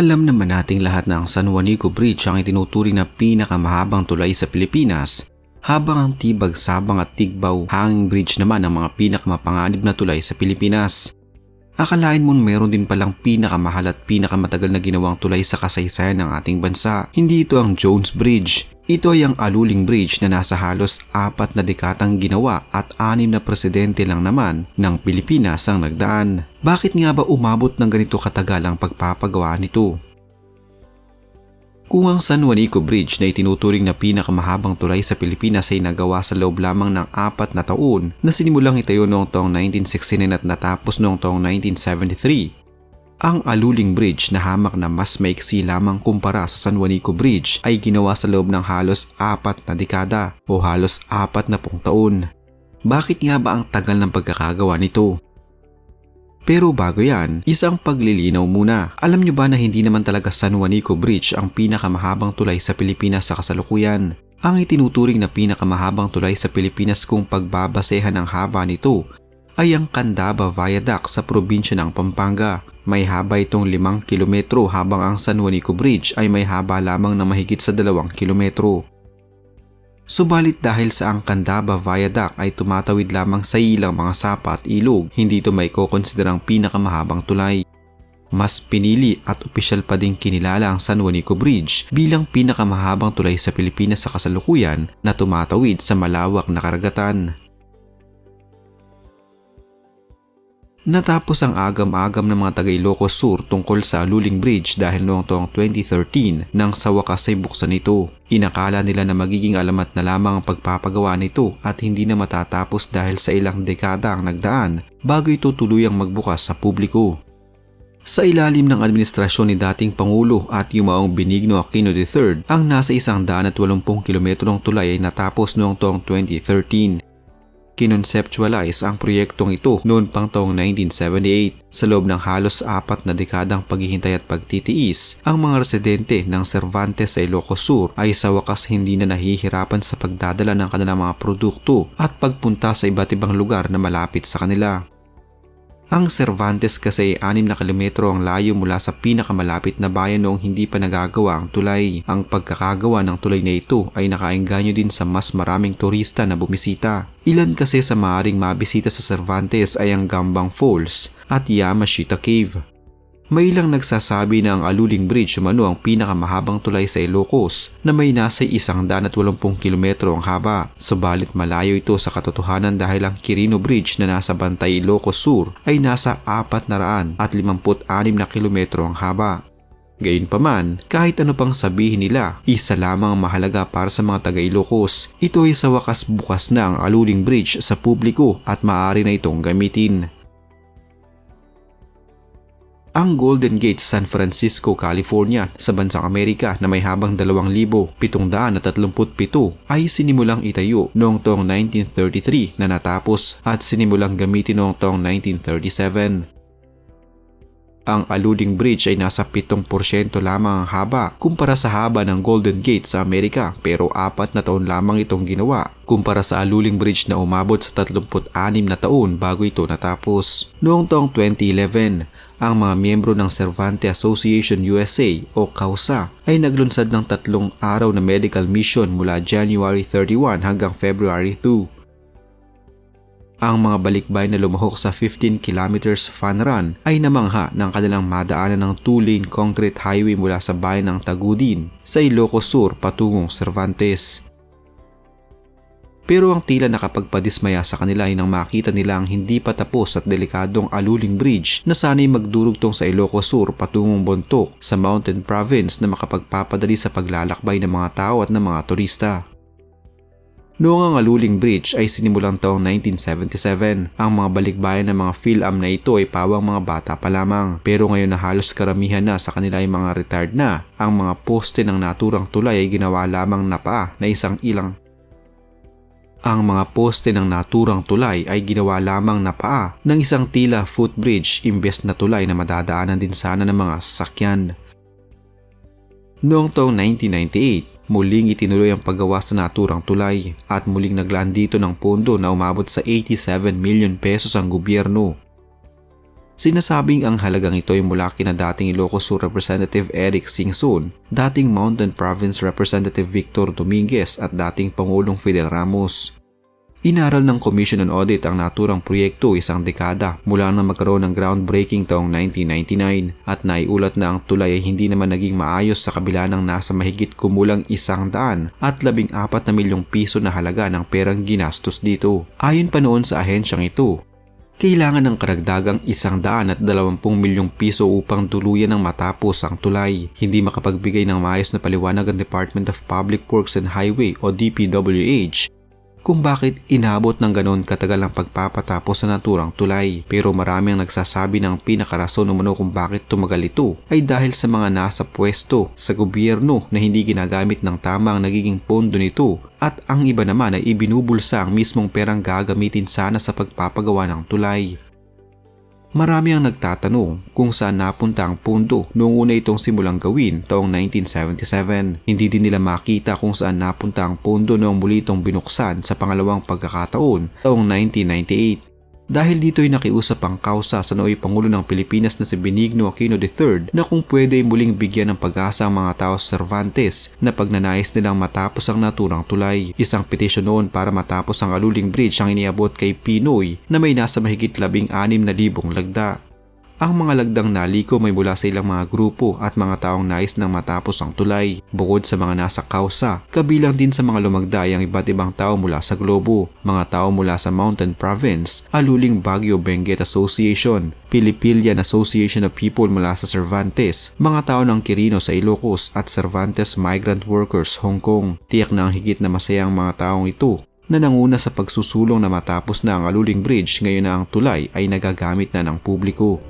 Alam naman nating lahat na ang San Juanico Bridge ang itinuturing na pinakamahabang tulay sa Pilipinas, habang ang Tibag-Sabang at Tigbaw Hanging Bridge naman ang mga pinakamapanganib na tulay sa Pilipinas. Akalain mo meron din palang pinakamahal at pinakamatagal na ginawang tulay sa kasaysayan ng ating bansa. Hindi ito ang Jones Bridge. Ito ay ang Aluling Bridge na nasa halos 4 na dekadang ginawa at 6 na presidente lang naman ng Pilipinas ang nagdaan. Bakit nga ba umabot ng ganito katagal ang pagpapagawa nito? Kung ang San Juanico Bridge na itinuturing na pinakamahabang tulay sa Pilipinas ay nagawa sa loob lamang ng 4 na taon na sinimulang itayo noong taong 1969 at natapos noong taong 1973, ang Aluling Bridge na hamak na mas maiksi lamang kumpara sa San Juanico Bridge ay ginawa sa loob ng halos 4 na dekada o halos 40 taon. Bakit nga ba ang tagal ng pagkakagawa nito? Pero bago yan, isang paglilinaw muna. Alam nyo ba na hindi naman talaga San Juanico Bridge ang pinakamahabang tulay sa Pilipinas sa kasalukuyan? Ang itinuturing na pinakamahabang tulay sa Pilipinas kung pagbabasehan ng haba nito ay ang Candaba Viaduct sa probinsya ng Pampanga. May haba itong 5 kilometro habang ang San Juanico Bridge ay may haba lamang na mahigit sa 2 kilometro. Subalit dahil sa ang Candaba Viaduct ay tumatawid lamang sa ilang mga sapa at ilog, hindi ito may kukonsiderang pinakamahabang tulay. Mas pinili at opisyal pa din kinilala ang San Juanico Bridge bilang pinakamahabang tulay sa Pilipinas sa kasalukuyan na tumatawid sa malawak na karagatan. Natapos ang agam-agam ng mga taga Ilocos Sur tungkol sa Aluling Bridge dahil noong taong 2013 nang sa wakas ay buksan ito. Inakala nila na magiging alamat na lamang ang pagpapagawa nito at hindi na matatapos dahil sa ilang dekada ang nagdaan bago ito tuluyang magbukas sa publiko. Sa ilalim ng administrasyon ni dating Pangulo at Yumaong Benigno Aquino III, ang nasa 180 kilometrong tulay ay natapos noong taong 2013. Kinonseptualize ang proyektong ito noon pang taong 1978. Sa loob ng halos 4 na dekadang paghihintay at pagtitiis, ang mga residente ng Cervantes sa Ilocos Sur ay sa wakas hindi na nahihirapan sa pagdadala ng kanilang mga produkto at pagpunta sa iba't ibang lugar na malapit sa kanila. Ang Cervantes kasi ay 6 na kilometro ang layo mula sa pinakamalapit na bayan noong hindi pa nagagawa ang tulay. Ang pagkakagawa ng tulay na ito ay nakaengganyo din sa mas maraming turista na bumisita. Ilan kasi sa maaaring mabisita sa Cervantes ay ang Gambang Falls at Yamashita Cave. May ilang nagsasabi na ang Aluling Bridge umano ang pinakamahabang tulay sa Ilocos na may nasa 180 kilometro ang haba. Subalit malayo ito sa katotohanan dahil ang Quirino Bridge na nasa Bantay, Ilocos Sur ay nasa 456 na kilometro ang haba. Gayunpaman, kahit ano pang sabihin nila, isa lamang ang mahalaga para sa mga taga Ilocos. Ito ay sa wakas bukas na ang Aluling Bridge sa publiko at maaari na itong gamitin. Ang Golden Gate sa San Francisco, California sa bansang Amerika na may habang 2,737 ay sinimulang itayo noong taong 1933 na natapos at sinimulang gamitin noong taong 1937. Ang Aluling Bridge ay nasa 7% lamang ang haba kumpara sa haba ng Golden Gate sa Amerika pero 4 na taon lamang itong ginawa kumpara sa Aluling Bridge na umabot sa 36 na taon bago ito natapos. Noong taong 2011, ang mga miyembro ng Cervantes Association USA o CAUSA ay naglunsad ng 3 araw na medical mission mula January 31 hanggang February 2. Ang mga balikbay na lumahok sa 15 kilometers fun run ay namangha ng kanilang madaanan ng 2-lane concrete highway mula sa bayan ng Tagudin sa Ilocos Sur patungong Cervantes. Pero ang tila nakapagpadismaya sa kanila ay nang makita nila ang hindi pa tapos at delikadong Aluling Bridge na sana'y magdurugtong sa Ilocos Sur patungong Bontoc sa Mountain Province na makapagpapadali sa paglalakbay ng mga tao at ng mga turista. Noong ang Aluling Bridge ay sinimulang taong 1977, ang mga balikbayan ng mga PhilAm na ito ay pawang mga bata pa lamang. Pero ngayon na halos karamihan na sa kanila ay mga retired na, ang mga poste ng naturang tulay ay ginawa lamang na paa na isang ilang. Ang mga poste ng naturang tulay ay ginawa lamang na paa ng isang tila footbridge imbes na tulay na madadaanan din sana ng mga sasakyan. Noong taong 1998, muling itinuloy ang paggawa sa naturang tulay at muling naglaan dito ng pondo na umabot sa 87 million pesos ang gobyerno. Sinasabing ang halagang ito ay mula kina dating Ilocos Sur Representative Eric Singson, dating Mountain Province Representative Victor Dominguez at dating Pangulong Fidel Ramos. Inaral ng Commission on Audit ang naturang proyekto isang dekada mula nang magkaroon ng groundbreaking taong 1999 at naiulat na ang tulay ay hindi naman naging maayos sa kabila ng nasa mahigit kumulang 114 na milyong piso na halaga ng perang ginastos dito. Ayon pa noon sa ahensyang ito, kailangan ng karagdagang 120 milyong piso upang tuluyan ng matapos ang tulay. Hindi makapagbigay ng maayos na paliwanag ang Department of Public Works and Highway o DPWH kung bakit inabot ng ganon katagal ang pagpapatapos sa naturang tulay. Pero marami ang nagsasabi ng pinakarason umano kung bakit tumagal ito ay dahil sa mga nasa pwesto sa gobyerno na hindi ginagamit ng tama ang nagiging pondo nito at ang iba naman ay ibinubulsa ang mismong perang gagamitin sana sa pagpapagawa ng tulay. Marami ang nagtatanong kung saan napunta ang pondo noong una itong simulang gawin taong 1977. Hindi din nila makita kung saan napunta ang pondo noong muli itong binuksan sa pangalawang pagkakataon taong 1998. Dahil dito ay nakiusap ang kausa sa nooy Pangulo ng Pilipinas na si Benigno Aquino III na kung pwede ay muling bigyan ng pag-asa ang mga tao sa Cervantes na pagnanais nilang matapos ang naturang tulay. Isang petisyon noon para matapos ang Aluling Bridge ang iniabot kay Pinoy na may nasa mahigit 16,000 lagda. Ang mga lagdang naliko may mula sa ilang mga grupo at mga taong nais nang matapos ang tulay. Bukod sa mga nasa kausa, kabilang din sa mga lumagda ay ang iba't ibang tao mula sa globo, mga tao mula sa Mountain Province, Aluling Baguio Benguet Association, Pilipilian Association of People mula sa Cervantes, mga tao ng Quirino sa Ilocos at Cervantes Migrant Workers Hong Kong. Tiyak na ang higit na masaya ang mga taong ito na nanguna sa pagsusulong na matapos na ang Aluling Bridge ngayon na ang tulay ay nagagamit na ng publiko.